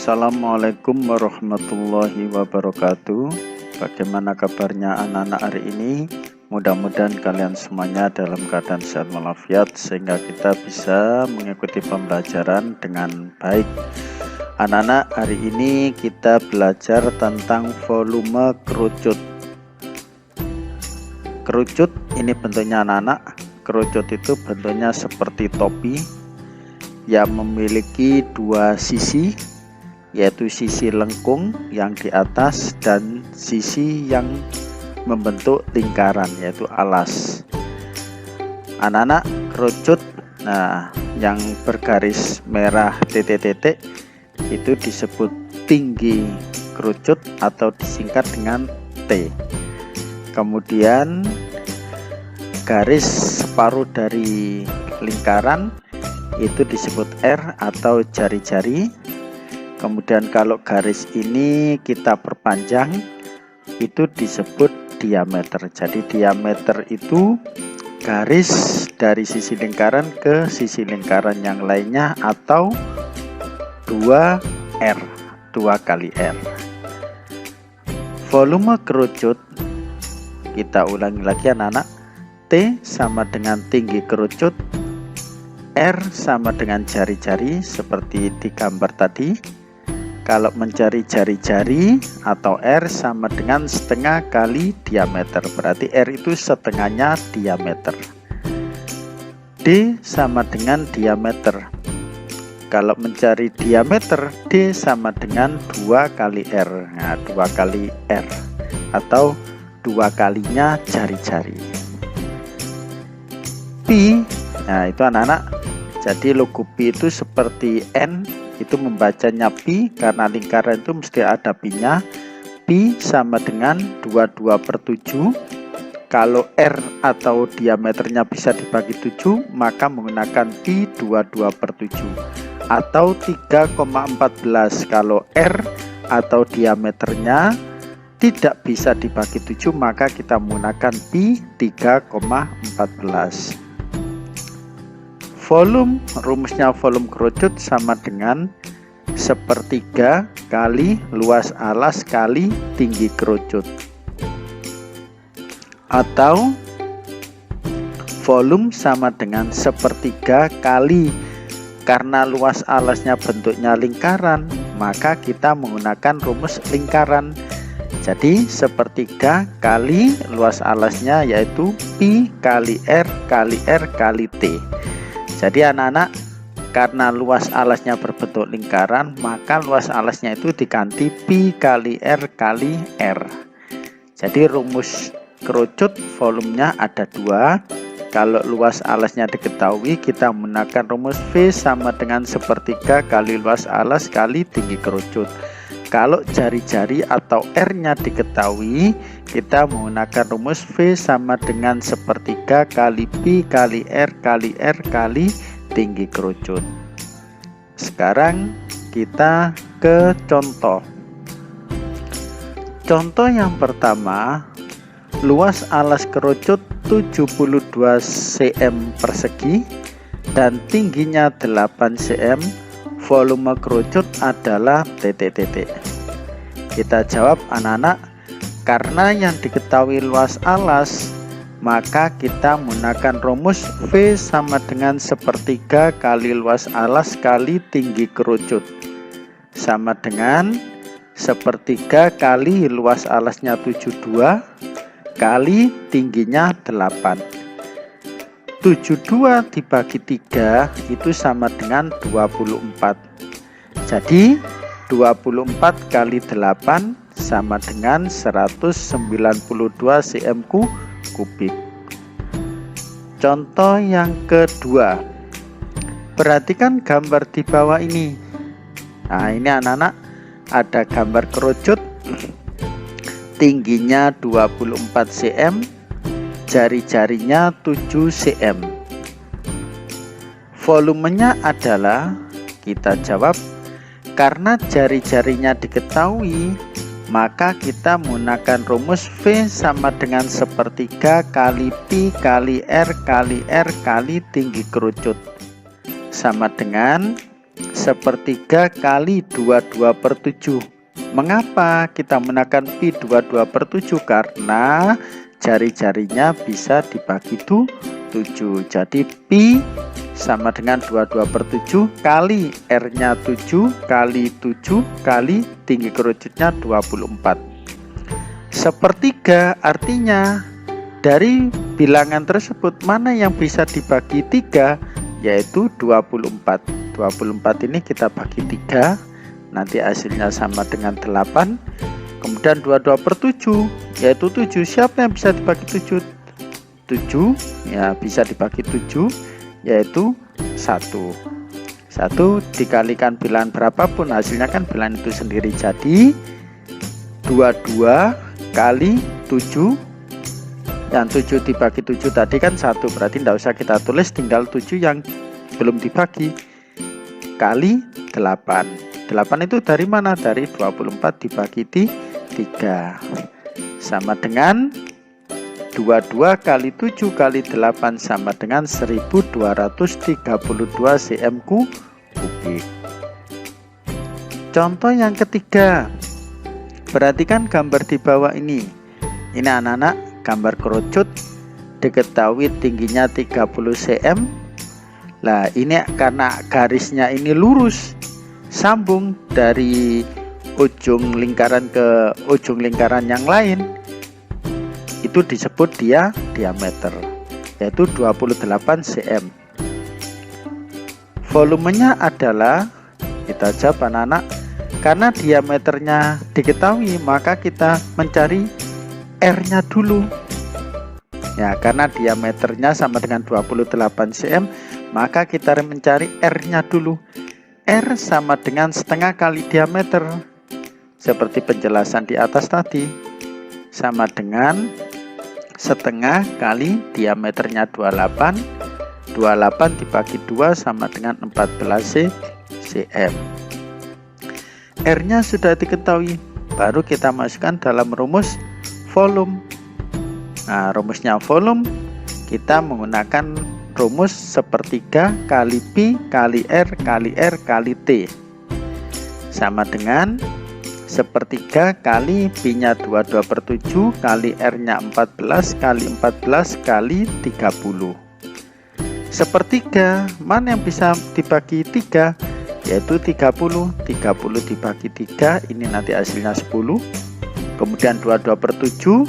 Assalamualaikum warahmatullahi wabarakatuh. Bagaimana kabarnya anak-anak hari ini? Mudah-mudahan kalian semuanya dalam keadaan sehat walafiat sehingga kita bisa mengikuti pembelajaran dengan baik. Anak-anak, hari ini kita belajar tentang volume kerucut. Kerucut ini bentuknya anak-anak. Kerucut itu bentuknya seperti topi yang memiliki dua sisi, yaitu sisi lengkung yang di atas dan sisi yang membentuk lingkaran, yaitu alas. Anak-anak, kerucut yang bergaris merah titik-titik itu disebut tinggi kerucut atau disingkat dengan T. Kemudian garis separuh dari lingkaran itu disebut R atau jari-jari. Kemudian kalau garis ini kita perpanjang itu disebut diameter. Jadi diameter itu garis dari sisi lingkaran ke sisi lingkaran yang lainnya atau 2R, 2 kali R. Volume kerucut kita ulangi lagi anak-anak. T sama dengan tinggi kerucut, R sama dengan jari-jari seperti di gambar tadi. Kalau mencari jari-jari atau R sama dengan setengah kali diameter, berarti R itu setengahnya diameter. D sama dengan diameter. Kalau mencari diameter, D sama dengan 2 kali R. Nah, 2 kali R atau 2 kalinya jari-jari. Pi, nah itu anak-anak. Jadi logo pi itu seperti N, itu membacanya pi karena lingkaran itu mesti ada pi-nya. Pi sama dengan 22/7. Kalau R atau diameternya bisa dibagi 7, maka menggunakan pi 22/7 atau 3,14. Kalau R atau diameternya tidak bisa dibagi 7, maka kita menggunakan pi 3,14. Volume, rumusnya volume kerucut sama dengan sepertiga kali luas alas kali tinggi kerucut, atau volume sama dengan sepertiga kali, karena luas alasnya bentuknya lingkaran maka kita menggunakan rumus lingkaran. Jadi sepertiga kali luas alasnya yaitu pi kali R kali R kali T. Jadi anak-anak, karena luas alasnya berbentuk lingkaran, maka luas alasnya itu diganti pi kali R kali R. Jadi rumus kerucut volumenya ada 2. Kalau luas alasnya diketahui, kita menggunakan rumus V sama dengan sepertiga kali luas alas kali tinggi kerucut. Kalau jari-jari atau R-nya diketahui, kita menggunakan rumus V sama dengan sepertiga kali pi kali R kali R kali tinggi kerucut. Sekarang kita ke contoh. Contoh yang pertama, luas alas kerucut 72 cm persegi dan tingginya 8 cm. Volume kerucut adalah titik-titik. Kita jawab anak-anak, karena yang diketahui luas alas, maka kita menggunakan rumus V sama dengan sepertiga kali luas alas kali tinggi kerucut, sama dengan sepertiga kali luas alasnya 72 kali tingginya 8. 72 dibagi 3 itu sama dengan 24. Jadi 24 kali 8 sama dengan 192 cm kubik. Contoh yang kedua, perhatikan gambar di bawah ini. Nah, ini anak-anak, ada gambar kerucut tingginya 24 cm, jari-jarinya 7 cm. Volumenya adalah, kita jawab, karena jari-jarinya diketahui, maka kita menggunakan rumus V sama dengan sepertiga kali pi kali R kali R kali tinggi kerucut, sama dengan sepertiga kali 22/7. Mengapa kita menggunakan pi 22/7? Karena jari-jarinya bisa dibagi 7. Jadi pi sama dengan 22/7 kali R-nya 7 kali 7 kali tinggi kerucutnya 24. Sepertiga artinya dari bilangan tersebut mana yang bisa dibagi 3, yaitu 24. 24 ini kita bagi 3, nanti hasilnya sama dengan 8. Kemudian 22/7 yaitu 7. Siapa yang bisa dibagi 7? 7 ya bisa dibagi 7, yaitu 1. 1 dikalikan bilangan berapapun hasilnya kan bilangan itu sendiri. Jadi 22 kali 7, yang 7 dibagi 7 tadi kan 1, berarti tidak usah kita tulis, tinggal 7 yang belum dibagi, kali 8. 8 itu dari mana? Dari 24 dibagi 3, sama dengan 22 kali 7 kali 8 sama dengan 1232 cm kubik. Contoh yang ketiga, perhatikan gambar di bawah ini. Ini anak-anak gambar kerucut, diketahui tingginya 30 cm. Nah ini karena garisnya ini lurus, sambung dari ujung lingkaran ke ujung lingkaran yang lain, itu disebut diameter, yaitu 28 cm. Volumenya adalah, kita jawab anak-anak, karena diameternya diketahui maka kita mencari R-nya dulu. Ya, karena diameternya sama dengan 28 cm, maka kita mencari R-nya dulu. R sama dengan setengah kali diameter, seperti penjelasan di atas tadi, sama dengan setengah kali diameternya 28. 28 dibagi 2 sama dengan 14 cm. R-nya sudah diketahui, baru kita masukkan dalam rumus volume. Nah, rumusnya volume kita menggunakan rumus sepertiga kali pi kali R kali T, sama dengan sepertiga kali pi-nya 22/7 kali R-nya 14 kali 14 kali 30. Sepertiga mana yang bisa dibagi 3, yaitu 30. 30 dibagi 3, ini nanti hasilnya 10. Kemudian 22/7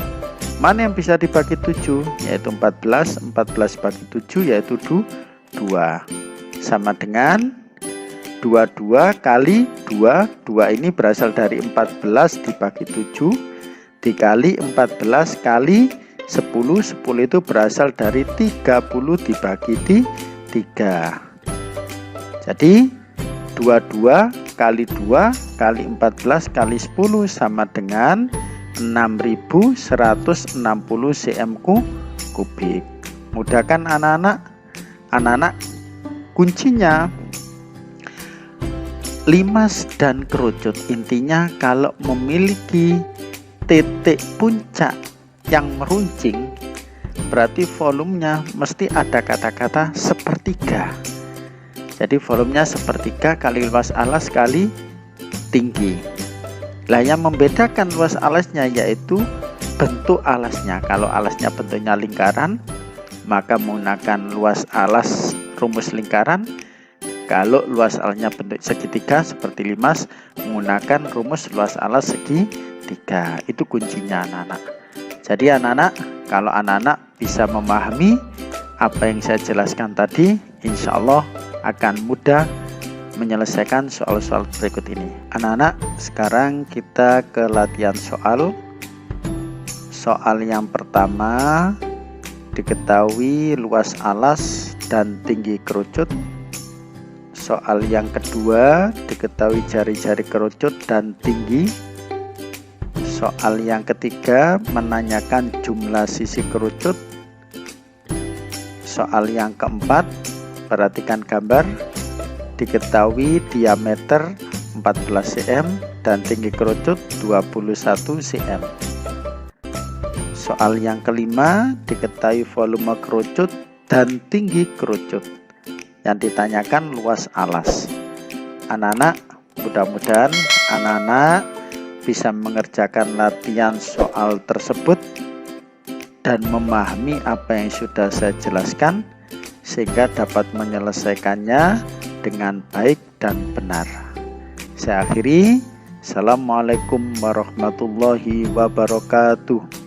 mana yang bisa dibagi 7, yaitu 14. 14 bagi 7 yaitu 2, sama dengan 22 kali 2. 2 ini berasal dari 14 dibagi 7 dikali 14 kali 10. 10 itu berasal dari 30 dibagi 3. Jadi 22 kali 2 kali 14 kali 10 sama dengan 6160 cm kubik. Mudah kan anak-anak? Anak-anak, kuncinya limas dan kerucut. Intinya kalau memiliki titik puncak yang meruncing, berarti volumenya mesti ada kata-kata sepertiga. Jadi volumenya sepertiga kali luas alas kali tinggi. Lah yang membedakan luas alasnya yaitu bentuk alasnya. Kalau alasnya bentuknya lingkaran, maka menggunakan luas alas rumus lingkaran. Kalau luas alasnya bentuk segitiga seperti limas, menggunakan rumus luas alas segitiga. Itu kuncinya anak-anak. Jadi anak-anak, kalau anak-anak bisa memahami apa yang saya jelaskan tadi, insya Allah akan mudah menyelesaikan soal-soal berikut ini. Anak-anak, sekarang kita ke latihan soal. Soal yang pertama, diketahui luas alas dan tinggi kerucut. Soal yang kedua, diketahui jari-jari kerucut dan tinggi. Soal yang ketiga, menanyakan jumlah sisi kerucut. Soal yang keempat, perhatikan gambar, diketahui diameter 14 cm dan tinggi kerucut 21 cm. Soal yang kelima, diketahui volume kerucut dan tinggi kerucut. Yang ditanyakan luas alas. anak-anak, mudah-mudahan anak-anak bisa mengerjakan latihan soal tersebut dan memahami apa yang sudah saya jelaskan sehingga dapat menyelesaikannya dengan baik dan benar. Saya akhiri. Assalamualaikum warahmatullahi wabarakatuh.